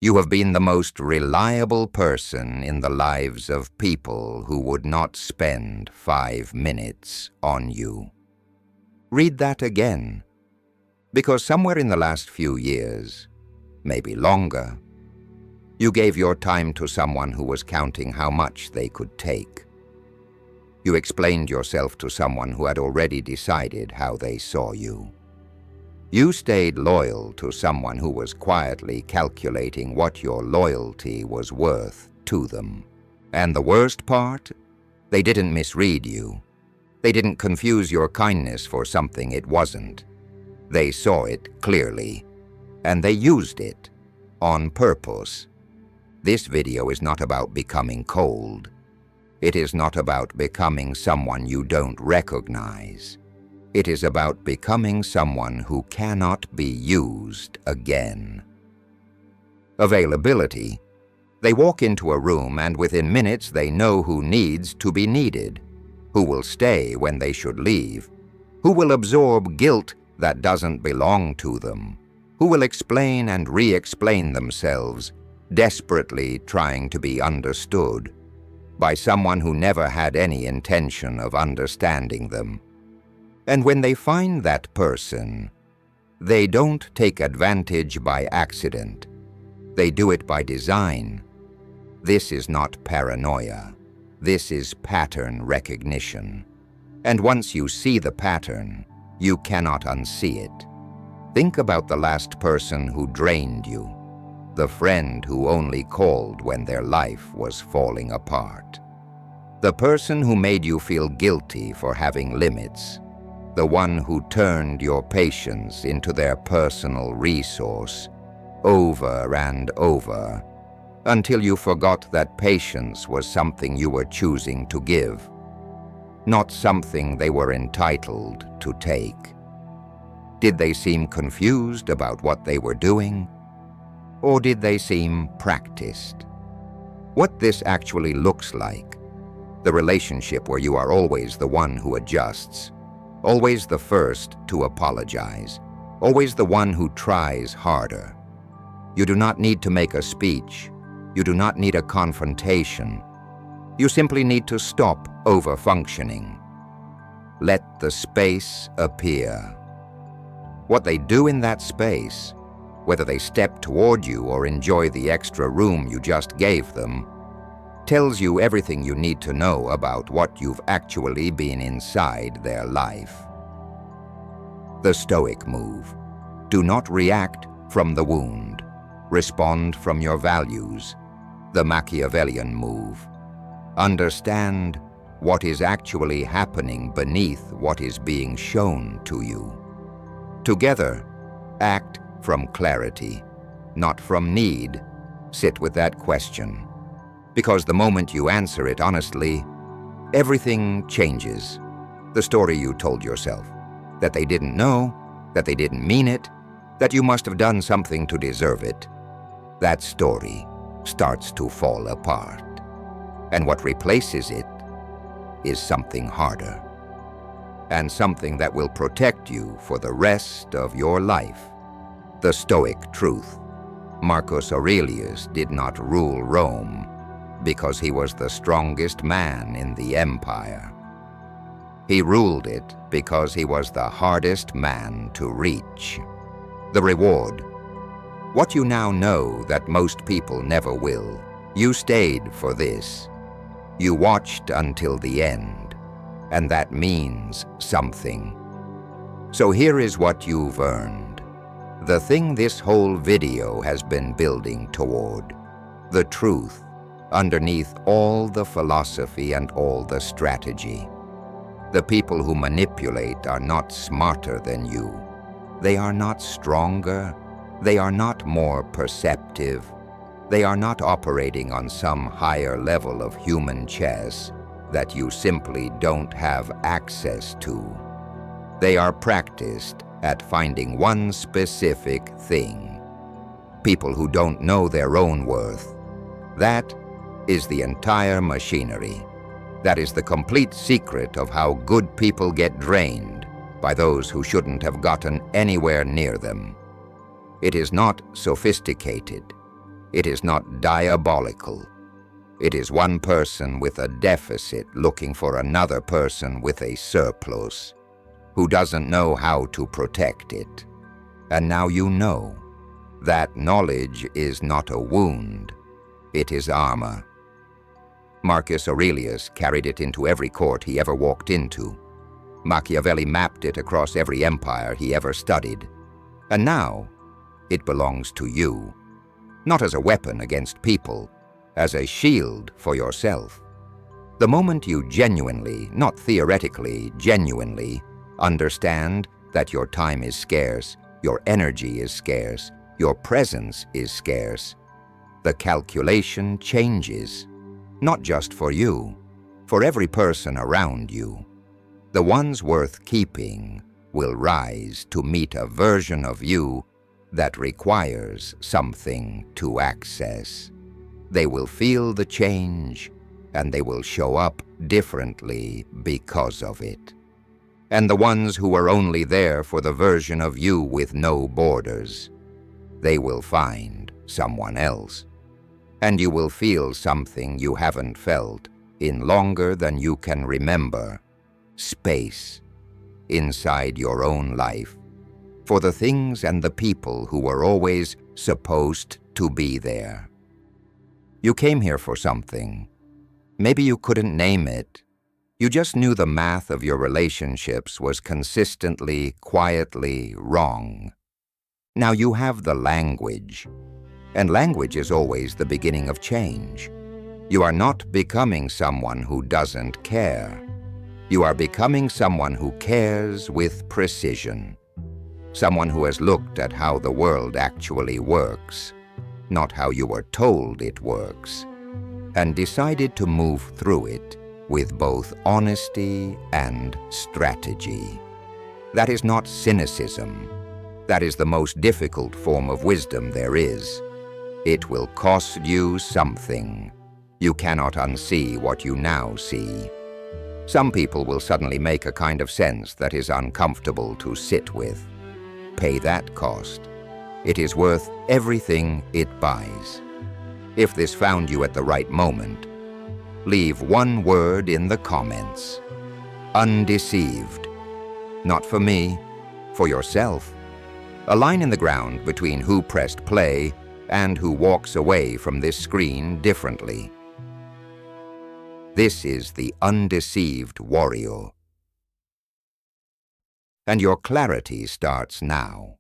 You have been the most reliable person in the lives of people who would not spend 5 minutes on you. Read that again, because somewhere in the last few years, maybe longer, you gave your time to someone who was counting how much they could take. You explained yourself to someone who had already decided how they saw you. You stayed loyal to someone who was quietly calculating what your loyalty was worth to them. And the worst part? They didn't misread you. They didn't confuse your kindness for something it wasn't. They saw it clearly, and they used it on purpose. This video is not about becoming cold. It is not about becoming someone you don't recognize. It is about becoming someone who cannot be used again. Availability. They walk into a room and within minutes they know who needs to be needed, who will stay when they should leave, who will absorb guilt that doesn't belong to them, who will explain and re-explain themselves, desperately trying to be understood by someone who never had any intention of understanding them. And when they find that person, they don't take advantage by accident. They do it by design. This is not paranoia. This is pattern recognition. And once you see the pattern, you cannot unsee it. Think about the last person who drained you, the friend who only called when their life was falling apart, the person who made you feel guilty for having limits, the one who turned your patience into their personal resource over and over until you forgot that patience was something you were choosing to give, not something they were entitled to take. Did they seem confused about what they were doing? Or did they seem practiced? What this actually looks like, the relationship where you are always the one who adjusts, always the first to apologize, always the one who tries harder. You do not need to make a speech. You do not need a confrontation. You simply need to stop over-functioning. Let the space appear. What they do in that space, whether they step toward you or enjoy the extra room you just gave them, tells you everything you need to know about what you've actually been inside their life. The Stoic move. Do not react from the wound. Respond from your values. The Machiavellian move. Understand what is actually happening beneath what is being shown to you. Together, act from clarity, not from need. Sit with that question. Because the moment you answer it honestly, everything changes. The story you told yourself, that they didn't know, that they didn't mean it, that you must have done something to deserve it, that story starts to fall apart. And what replaces it is something harder, and something that will protect you for the rest of your life. The Stoic truth. Marcus Aurelius did not rule Rome because he was the strongest man in the empire. He ruled it because he was the hardest man to reach. The reward. What you now know that most people never will. You stayed for this. You watched until the end, and that means something. So here is what you've earned. The thing this whole video has been building toward. The truth underneath all the philosophy and all the strategy. The people who manipulate are not smarter than you. They are not stronger. They are not more perceptive. They are not operating on some higher level of human chess that you simply don't have access to. They are practiced at finding one specific thing. People who don't know their own worth. That is the entire machinery. That is the complete secret of how good people get drained by those who shouldn't have gotten anywhere near them. It is not sophisticated. It is not diabolical. It is one person with a deficit looking for another person with a surplus, who doesn't know how to protect it. And now you know. That knowledge is not a wound, it is armor. Marcus Aurelius carried it into every court he ever walked into. Machiavelli mapped it across every empire he ever studied. And now, it belongs to you, not as a weapon against people, as a shield for yourself. The moment you genuinely, not theoretically, genuinely, understand that your time is scarce, your energy is scarce, your presence is scarce, the calculation changes, not just for you, for every person around you. The ones worth keeping will rise to meet a version of you that requires something to access. They will feel the change, and they will show up differently because of it. And the ones who are only there for the version of you with no borders, they will find someone else. And you will feel something you haven't felt in longer than you can remember. Space inside your own life for the things and the people who were always supposed to be there. You came here for something. Maybe you couldn't name it. You just knew the math of your relationships was consistently, quietly wrong. Now you have the language, and language is always the beginning of change. You are not becoming someone who doesn't care. You are becoming someone who cares with precision. Someone who has looked at how the world actually works, not how you were told it works, and decided to move through it with both honesty and strategy. That is not cynicism. That is the most difficult form of wisdom there is. It will cost you something. You cannot unsee what you now see. Some people will suddenly make a kind of sense that is uncomfortable to sit with. Pay that cost. It is worth everything it buys. If this found you at the right moment, leave one word in the comments. Undeceived. Not for me, for yourself. A line in the ground between who pressed play and who walks away from this screen differently. This is the Undeceived Warrior. And your clarity starts now.